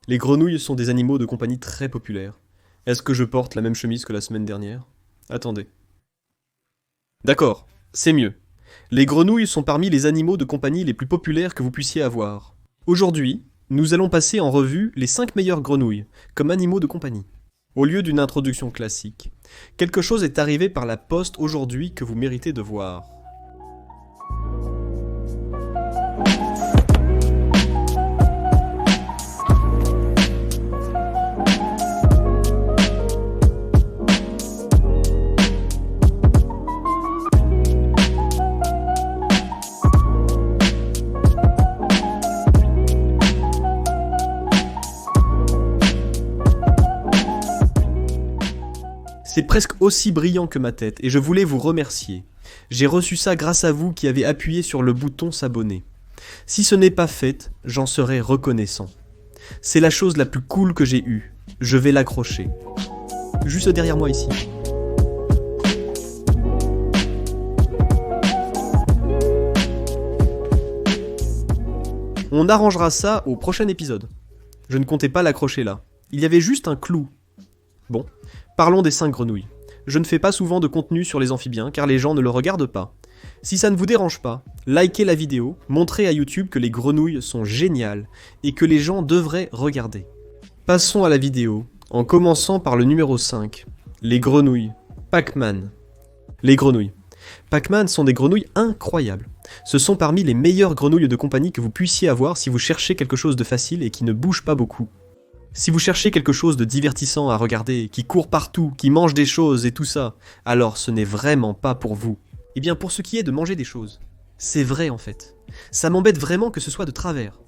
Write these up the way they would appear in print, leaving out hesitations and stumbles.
Les grenouilles sont des animaux de compagnie très populaires. Est-ce que je porte la même chemise que la semaine dernière? Attendez. D'accord, c'est mieux. Les grenouilles sont parmi les animaux de compagnie les plus populaires que vous puissiez avoir. Aujourd'hui, nous allons passer en revue les 5 meilleures grenouilles, comme animaux de compagnie. Au lieu d'une introduction classique, quelque chose est arrivé par la poste aujourd'hui que vous méritez de voir. C'est presque aussi brillant que ma tête, et je voulais vous remercier. J'ai reçu ça grâce à vous qui avez appuyé sur le bouton s'abonner. Si ce n'est pas fait, j'en serai reconnaissant. C'est la chose la plus cool que j'ai eue. Je vais l'accrocher. Juste derrière moi ici. On arrangera ça au prochain épisode. Je ne comptais pas l'accrocher là. Il y avait juste un clou. Bon, parlons des 5 grenouilles. Je ne fais pas souvent de contenu sur les amphibiens car les gens ne le regardent pas. Si ça ne vous dérange pas, likez la vidéo, montrez à YouTube que les grenouilles sont géniales et que les gens devraient regarder. Passons à la vidéo, en commençant par le numéro 5. Les grenouilles. Pac-Man. Les grenouilles. Pac-Man sont des grenouilles incroyables. Ce sont parmi les meilleures grenouilles de compagnie que vous puissiez avoir si vous cherchez quelque chose de facile et qui ne bouge pas beaucoup. Si vous cherchez quelque chose de divertissant à regarder, qui court partout, qui mange des choses et tout ça, alors ce n'est vraiment pas pour vous. Eh bien pour ce qui est de manger des choses, c'est vrai en fait. Ça m'embête vraiment que ce soit de travers.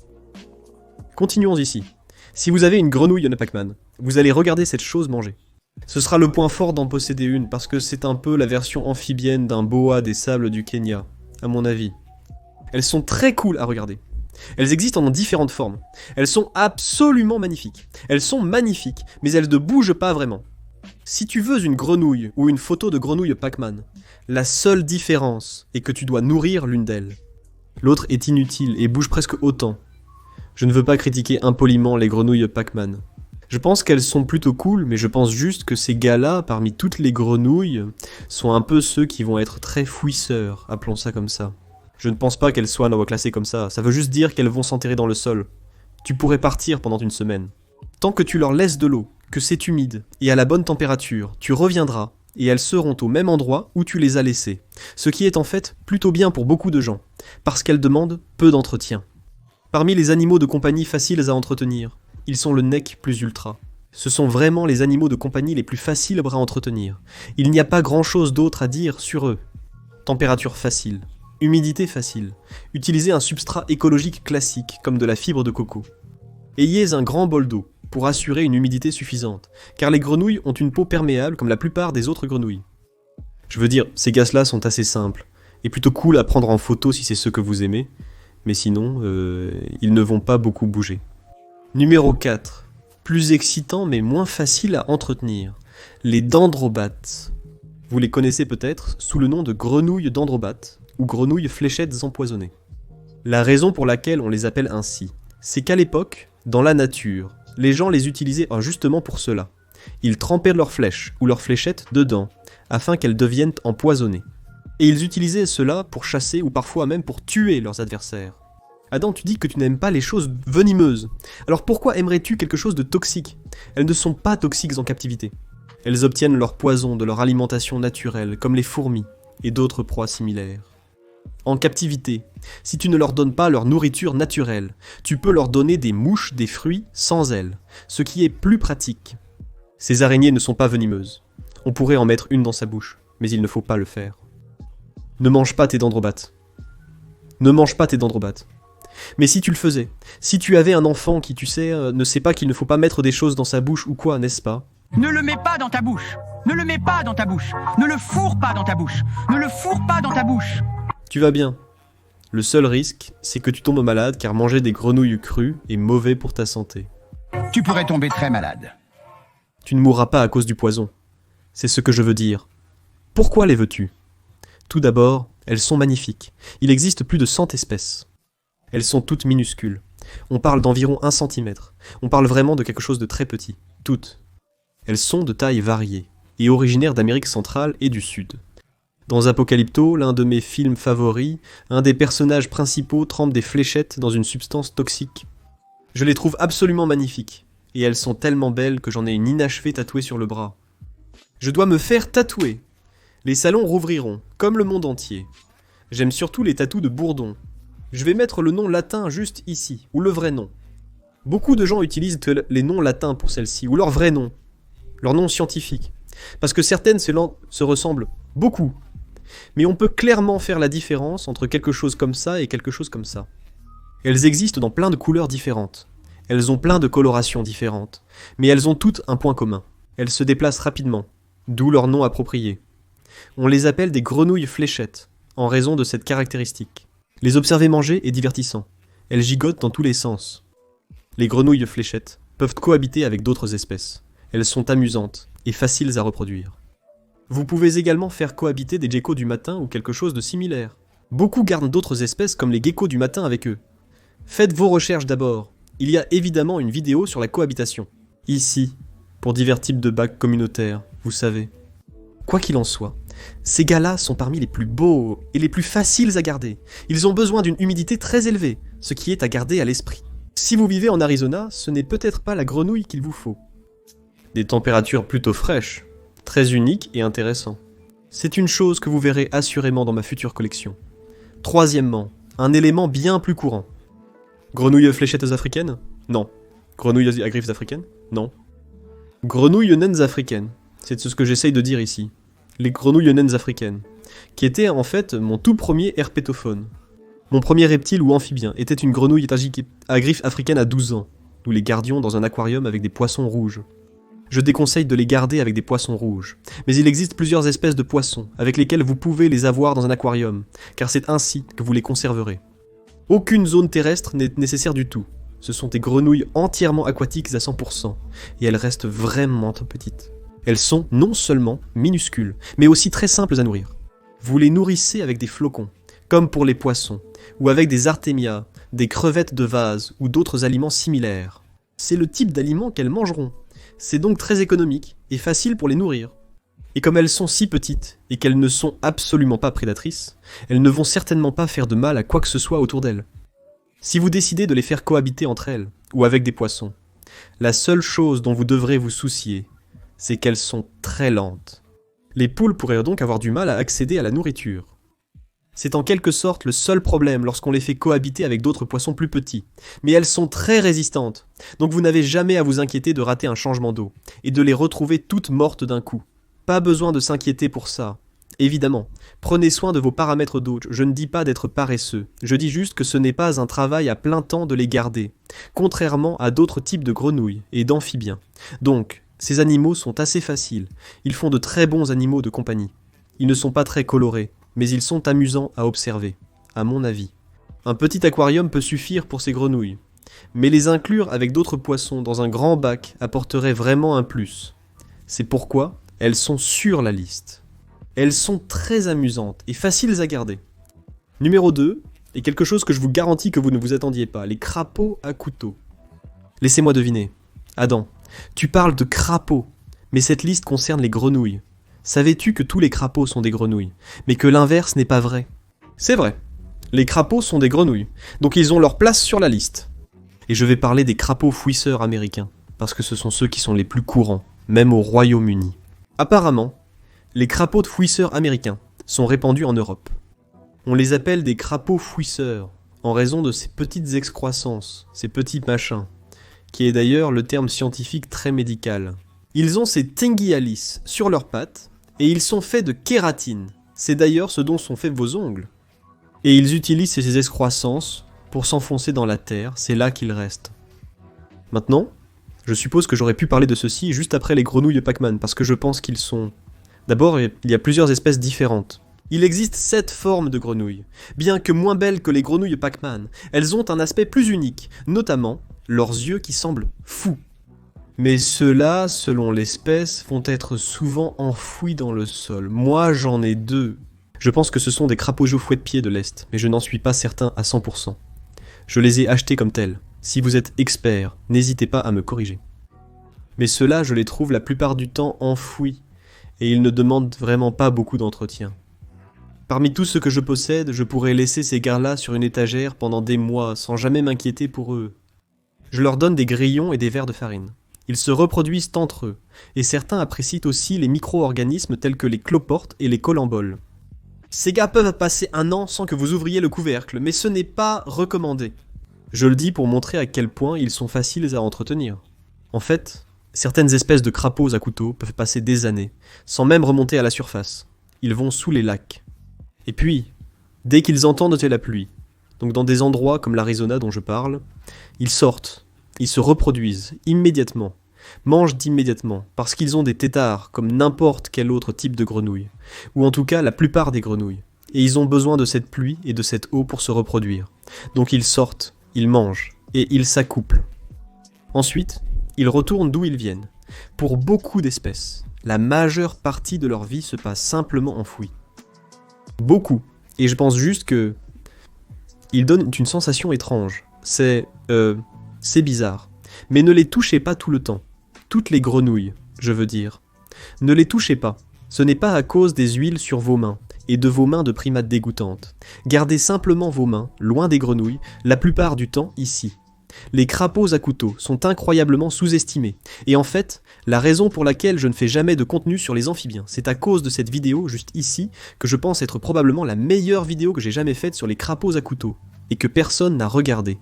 Continuons ici. Si vous avez une grenouille de Pac-Man, vous allez regarder cette chose manger. Ce sera le point fort d'en posséder une parce que c'est un peu la version amphibienne d'un boa des sables du Kenya, à mon avis. Elles sont très cool à regarder. Elles existent en différentes formes. Elles sont absolument magnifiques. Elles sont magnifiques, mais elles ne bougent pas vraiment. Si tu veux une grenouille ou une photo de grenouille Pac-Man, la seule différence est que tu dois nourrir l'une d'elles. L'autre est inutile et bouge presque autant. Je ne veux pas critiquer impoliment les grenouilles Pac-Man. Je pense qu'elles sont plutôt cool, mais je pense juste que ces gars-là, parmi toutes les grenouilles, sont un peu ceux qui vont être très fouisseurs, appelons ça comme ça. Je ne pense pas qu'elles soient classées comme ça veut juste dire qu'elles vont s'enterrer dans le sol. Tu pourrais partir pendant une semaine. Tant que tu leur laisses de l'eau, que c'est humide, et à la bonne température, tu reviendras, et elles seront au même endroit où tu les as laissées. Ce qui est en fait plutôt bien pour beaucoup de gens, parce qu'elles demandent peu d'entretien. Parmi les animaux de compagnie faciles à entretenir, ils sont le nec plus ultra. Ce sont vraiment les animaux de compagnie les plus faciles à entretenir. Il n'y a pas grand chose d'autre à dire sur eux. Température facile. Humidité facile. Utilisez un substrat écologique classique, comme de la fibre de coco. Ayez un grand bol d'eau, pour assurer une humidité suffisante, car les grenouilles ont une peau perméable comme la plupart des autres grenouilles. Je veux dire, ces gaz-là sont assez simples, et plutôt cool à prendre en photo si c'est ce que vous aimez, mais sinon, ils ne vont pas beaucoup bouger. Numéro 4. Plus excitant mais moins facile à entretenir. Les dendrobates. Vous les connaissez peut-être sous le nom de grenouilles dendrobates, ou grenouilles fléchettes empoisonnées. La raison pour laquelle on les appelle ainsi, c'est qu'à l'époque, dans la nature, les gens les utilisaient justement pour cela. Ils trempaient leurs flèches ou leurs fléchettes dedans, afin qu'elles deviennent empoisonnées. Et ils utilisaient cela pour chasser ou parfois même pour tuer leurs adversaires. Adam, tu dis que tu n'aimes pas les choses venimeuses. Alors pourquoi aimerais-tu quelque chose de toxique? Elles ne sont pas toxiques en captivité. Elles obtiennent leur poison de leur alimentation naturelle, comme les fourmis et d'autres proies similaires. En captivité, si tu ne leur donnes pas leur nourriture naturelle, tu peux leur donner des mouches, des fruits sans ailes, ce qui est plus pratique. Ces araignées ne sont pas venimeuses. On pourrait en mettre une dans sa bouche, mais il ne faut pas le faire. Ne mange pas tes dendrobates. Ne mange pas tes dendrobates. Mais si tu le faisais, si tu avais un enfant qui, tu sais, ne sait pas qu'il ne faut pas mettre des choses dans sa bouche ou quoi, n'est-ce pas? Ne le mets pas dans ta bouche. Ne le mets pas dans ta bouche. Ne le fourre pas dans ta bouche. Ne le fourre pas dans ta bouche. Tu vas bien. Le seul risque, c'est que tu tombes malade car manger des grenouilles crues est mauvais pour ta santé. Tu pourrais tomber très malade. Tu ne mourras pas à cause du poison. C'est ce que je veux dire. Pourquoi les veux-tu? Tout d'abord, elles sont magnifiques. Il existe plus de 100 espèces. Elles sont toutes minuscules. On parle d'environ 1 centimètre. On parle vraiment de quelque chose de très petit. Toutes. Elles sont de taille variée, et originaires d'Amérique centrale et du Sud. Dans Apocalypto, l'un de mes films favoris, un des personnages principaux trempe des fléchettes dans une substance toxique. Je les trouve absolument magnifiques, et elles sont tellement belles que j'en ai une inachevée tatouée sur le bras. Je dois me faire tatouer. Les salons rouvriront, comme le monde entier. J'aime surtout les tatous de Bourdon. Je vais mettre le nom latin juste ici, ou le vrai nom. Beaucoup de gens utilisent les noms latins pour celles-ci, ou leur vrai nom, leur nom scientifique, parce que certaines se ressemblent beaucoup. Mais on peut clairement faire la différence entre quelque chose comme ça et quelque chose comme ça. Elles existent dans plein de couleurs différentes. Elles ont plein de colorations différentes. Mais elles ont toutes un point commun. Elles se déplacent rapidement, d'où leur nom approprié. On les appelle des grenouilles fléchettes, en raison de cette caractéristique. Les observer manger est divertissant. Elles gigotent dans tous les sens. Les grenouilles fléchettes peuvent cohabiter avec d'autres espèces. Elles sont amusantes et faciles à reproduire. Vous pouvez également faire cohabiter des geckos du matin ou quelque chose de similaire. Beaucoup gardent d'autres espèces comme les geckos du matin avec eux. Faites vos recherches d'abord. Il y a évidemment une vidéo sur la cohabitation. Ici, pour divers types de bacs communautaires, vous savez. Quoi qu'il en soit, ces gars-là sont parmi les plus beaux et les plus faciles à garder. Ils ont besoin d'une humidité très élevée, ce qui est à garder à l'esprit. Si vous vivez en Arizona, ce n'est peut-être pas la grenouille qu'il vous faut. Des températures plutôt fraîches, très uniques et intéressants. C'est une chose que vous verrez assurément dans ma future collection. Troisièmement, un élément bien plus courant. Grenouilles fléchettes africaines? Non. Grenouilles à griffes africaines? Non. Grenouilles naines africaines. C'est ce que j'essaye de dire ici. Les grenouilles naines africaines. Qui étaient en fait mon tout premier herpétophone. Mon premier reptile ou amphibien était une grenouille à griffes africaines à 12 ans. Nous les gardions dans un aquarium avec des poissons rouges. Je déconseille de les garder avec des poissons rouges. Mais il existe plusieurs espèces de poissons avec lesquels vous pouvez les avoir dans un aquarium, car c'est ainsi que vous les conserverez. Aucune zone terrestre n'est nécessaire du tout. Ce sont des grenouilles entièrement aquatiques à 100%, et elles restent vraiment petites. Elles sont non seulement minuscules, mais aussi très simples à nourrir. Vous les nourrissez avec des flocons, comme pour les poissons, ou avec des artémias, des crevettes de vase ou d'autres aliments similaires. C'est le type d'aliments qu'elles mangeront. C'est donc très économique et facile pour les nourrir. Et comme elles sont si petites et qu'elles ne sont absolument pas prédatrices, elles ne vont certainement pas faire de mal à quoi que ce soit autour d'elles. Si vous décidez de les faire cohabiter entre elles, ou avec des poissons, la seule chose dont vous devrez vous soucier, c'est qu'elles sont très lentes. Les poules pourraient donc avoir du mal à accéder à la nourriture. C'est en quelque sorte le seul problème lorsqu'on les fait cohabiter avec d'autres poissons plus petits. Mais elles sont très résistantes, donc vous n'avez jamais à vous inquiéter de rater un changement d'eau, et de les retrouver toutes mortes d'un coup. Pas besoin de s'inquiéter pour ça. Évidemment, prenez soin de vos paramètres d'eau, je ne dis pas d'être paresseux, je dis juste que ce n'est pas un travail à plein temps de les garder, contrairement à d'autres types de grenouilles et d'amphibiens. Donc, ces animaux sont assez faciles, ils font de très bons animaux de compagnie. Ils ne sont pas très colorés, mais ils sont amusants à observer, à mon avis. Un petit aquarium peut suffire pour ces grenouilles, mais les inclure avec d'autres poissons dans un grand bac apporterait vraiment un plus. C'est pourquoi elles sont sur la liste. Elles sont très amusantes et faciles à garder. Numéro 2, est quelque chose que je vous garantis que vous ne vous attendiez pas, les crapauds à couteau. Laissez-moi deviner. Adam, tu parles de crapauds, mais cette liste concerne les grenouilles. Savais-tu que tous les crapauds sont des grenouilles, mais que l'inverse n'est pas vrai? C'est vrai. Les crapauds sont des grenouilles, donc ils ont leur place sur la liste. Et je vais parler des crapauds fouisseurs américains, parce que ce sont ceux qui sont les plus courants, même au Royaume-Uni. Apparemment, les crapauds de fouisseurs américains sont répandus en Europe. On les appelle des crapauds fouisseurs, en raison de ces petites excroissances, ces petits machins, qui est d'ailleurs le terme scientifique très médical. Ils ont ces tengialis sur leurs pattes, et ils sont faits de kératine. C'est d'ailleurs ce dont sont faits vos ongles. Et ils utilisent ces excroissances pour s'enfoncer dans la terre, c'est là qu'ils restent. Maintenant, je suppose que j'aurais pu parler de ceci juste après les grenouilles de Pac-Man, parce que je pense qu'ils sont... D'abord, il y a plusieurs espèces différentes. Il existe 7 formes de grenouilles. Bien que moins belles que les grenouilles Pac-Man, elles ont un aspect plus unique, notamment leurs yeux qui semblent fous. Mais ceux-là, selon l'espèce, vont être souvent enfouis dans le sol. Moi, j'en ai 2. Je pense que ce sont des crapauds geoffouets de pied de l'Est, mais je n'en suis pas certain à 100%. Je les ai achetés comme tels. Si vous êtes expert, n'hésitez pas à me corriger. Mais ceux-là, je les trouve la plupart du temps enfouis, et ils ne demandent vraiment pas beaucoup d'entretien. Parmi tout ce que je possède, je pourrais laisser ces gars-là sur une étagère pendant des mois sans jamais m'inquiéter pour eux. Je leur donne des grillons et des verres de farine. Ils se reproduisent entre eux, et certains apprécient aussi les micro-organismes tels que les cloportes et les colamboles. Ces gars peuvent passer 1 an sans que vous ouvriez le couvercle, mais ce n'est pas recommandé. Je le dis pour montrer à quel point ils sont faciles à entretenir. En fait, certaines espèces de crapauds à couteau peuvent passer des années, sans même remonter à la surface. Ils vont sous les lacs. Et puis, dès qu'ils entendent la pluie, donc dans des endroits comme l'Arizona dont je parle, ils sortent, ils se reproduisent immédiatement, mangent immédiatement, parce qu'ils ont des têtards comme n'importe quel autre type de grenouille, ou en tout cas la plupart des grenouilles, et ils ont besoin de cette pluie et de cette eau pour se reproduire. Donc ils sortent, ils mangent, et ils s'accouplent. Ensuite, ils retournent d'où ils viennent. Pour beaucoup d'espèces, la majeure partie de leur vie se passe simplement enfouie. Beaucoup. Et je pense juste que ils donnent une sensation étrange. C'est bizarre. Mais ne les touchez pas tout le temps. Toutes les grenouilles, je veux dire. Ne les touchez pas. Ce n'est pas à cause des huiles sur vos mains, et de vos mains de primates dégoûtantes. Gardez simplement vos mains, loin des grenouilles, la plupart du temps ici. Les crapauds à couteau sont incroyablement sous-estimés, et en fait, la raison pour laquelle je ne fais jamais de contenu sur les amphibiens, c'est à cause de cette vidéo, juste ici, que je pense être probablement la meilleure vidéo que j'ai jamais faite sur les crapauds à couteau, et que personne n'a regardé.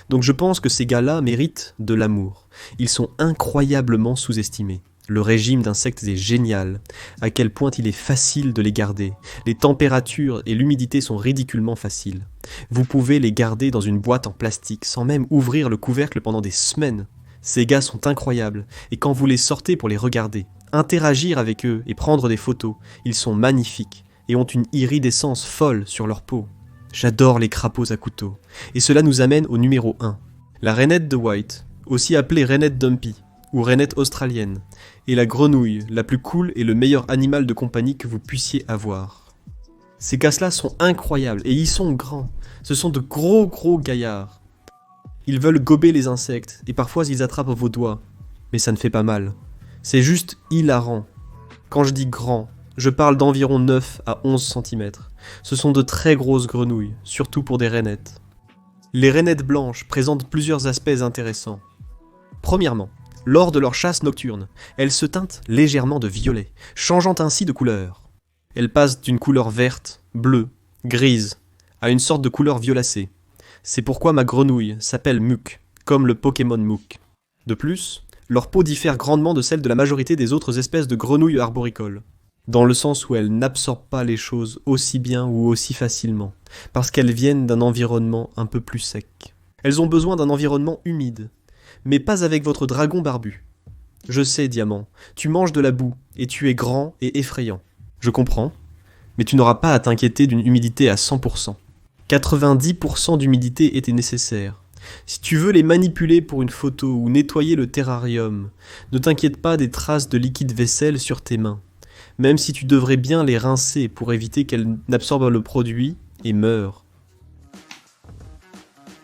Donc je pense que ces gars-là méritent de l'amour. Ils sont incroyablement sous-estimés. Le régime d'insectes est génial, à quel point il est facile de les garder. Les températures et l'humidité sont ridiculement faciles. Vous pouvez les garder dans une boîte en plastique, sans même ouvrir le couvercle pendant des semaines. Ces gars sont incroyables, et quand vous les sortez pour les regarder, interagir avec eux et prendre des photos, ils sont magnifiques, et ont une iridescence folle sur leur peau. J'adore les crapauds à couteau, et cela nous amène au numéro 1. La rainette de White, aussi appelée rainette dumpy, ou rainette australienne, est la grenouille la plus cool et le meilleur animal de compagnie que vous puissiez avoir. Ces gars-là sont incroyables et ils sont grands. Ce sont de gros gaillards. Ils veulent gober les insectes et parfois ils attrapent vos doigts. Mais ça ne fait pas mal. C'est juste hilarant. Quand je dis grand, je parle d'environ 9 à 11 cm. Ce sont de très grosses grenouilles, surtout pour des rainettes. Les rainettes blanches présentent plusieurs aspects intéressants. Premièrement, lors de leur chasse nocturne, elles se teintent légèrement de violet, changeant ainsi de couleur. Elles passent d'une couleur verte, bleue, grise, à une sorte de couleur violacée. C'est pourquoi ma grenouille s'appelle Mook, comme le Pokémon Mook. De plus, leur peau diffère grandement de celle de la majorité des autres espèces de grenouilles arboricoles, dans le sens où elles n'absorbent pas les choses aussi bien ou aussi facilement, parce qu'elles viennent d'un environnement un peu plus sec. Elles ont besoin d'un environnement humide, mais pas avec votre dragon barbu. Je sais, Diamant, tu manges de la boue, et tu es grand et effrayant. Je comprends, mais tu n'auras pas à t'inquiéter d'une humidité à 100%. 90% d'humidité était nécessaire. Si tu veux les manipuler pour une photo ou nettoyer le terrarium, ne t'inquiète pas des traces de liquide vaisselle sur tes mains, même si tu devrais bien les rincer pour éviter qu'elles n'absorbent le produit et meurent.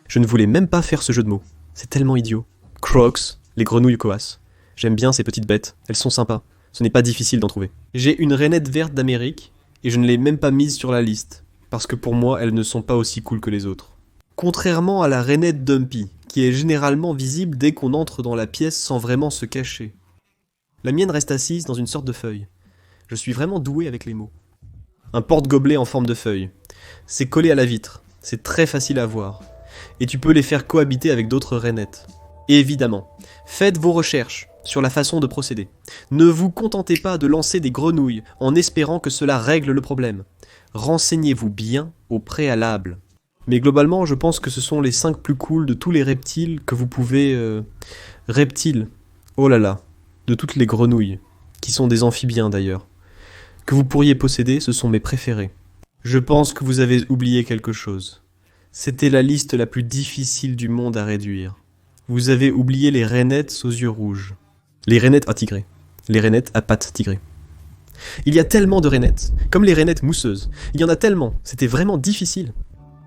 Je ne voulais même pas faire ce jeu de mots, c'est tellement idiot. Crocs, les grenouilles coas. J'aime bien ces petites bêtes, elles sont sympas. Ce n'est pas difficile d'en trouver. J'ai une rainette verte d'Amérique, et je ne l'ai même pas mise sur la liste, parce que pour moi, elles ne sont pas aussi cool que les autres. Contrairement à la rainette dumpy, qui est généralement visible dès qu'on entre dans la pièce sans vraiment se cacher. La mienne reste assise dans une sorte de feuille. Je suis vraiment doué avec les mots. Un porte-gobelet en forme de feuille. C'est collé à la vitre, c'est très facile à voir. Et tu peux les faire cohabiter avec d'autres rainettes. Évidemment, faites vos recherches sur la façon de procéder. Ne vous contentez pas de lancer des grenouilles en espérant que cela règle le problème. Renseignez-vous bien au préalable. Mais globalement, je pense que ce sont les 5 plus cools de tous les reptiles que vous pouvez... Reptiles, oh là là, de toutes les grenouilles, qui sont des amphibiens d'ailleurs, que vous pourriez posséder, ce sont mes préférés. Je pense que vous avez oublié quelque chose. C'était la liste la plus difficile du monde à réduire. Vous avez oublié les rainettes aux yeux rouges. Les rainettes à tigré. Les rainettes à pattes tigrées. Il y a tellement de rainettes, comme les rainettes mousseuses. Il y en a tellement, c'était vraiment difficile.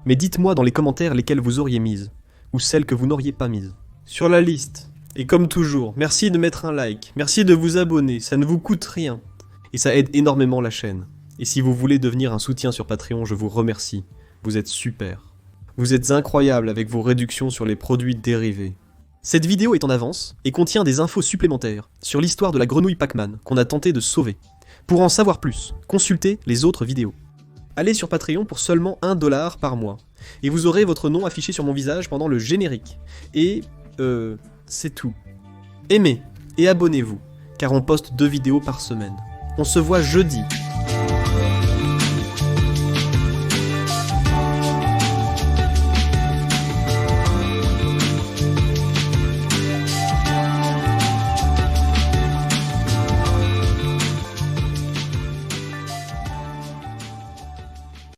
Mais dites-moi dans les commentaires lesquelles vous auriez mises, ou celles que vous n'auriez pas mises. Sur la liste, et comme toujours, merci de mettre un like, merci de vous abonner, ça ne vous coûte rien. Et ça aide énormément la chaîne. Et si vous voulez devenir un soutien sur Patreon, je vous remercie. Vous êtes super. Vous êtes incroyable avec vos réductions sur les produits dérivés. Cette vidéo est en avance et contient des infos supplémentaires sur l'histoire de la grenouille Pac-Man qu'on a tenté de sauver. Pour en savoir plus, consultez les autres vidéos. Allez sur Patreon pour seulement 1 $ par mois. Et vous aurez votre nom affiché sur mon visage pendant le générique. Et... c'est tout. Aimez et abonnez-vous, car on poste 2 vidéos par semaine. On se voit jeudi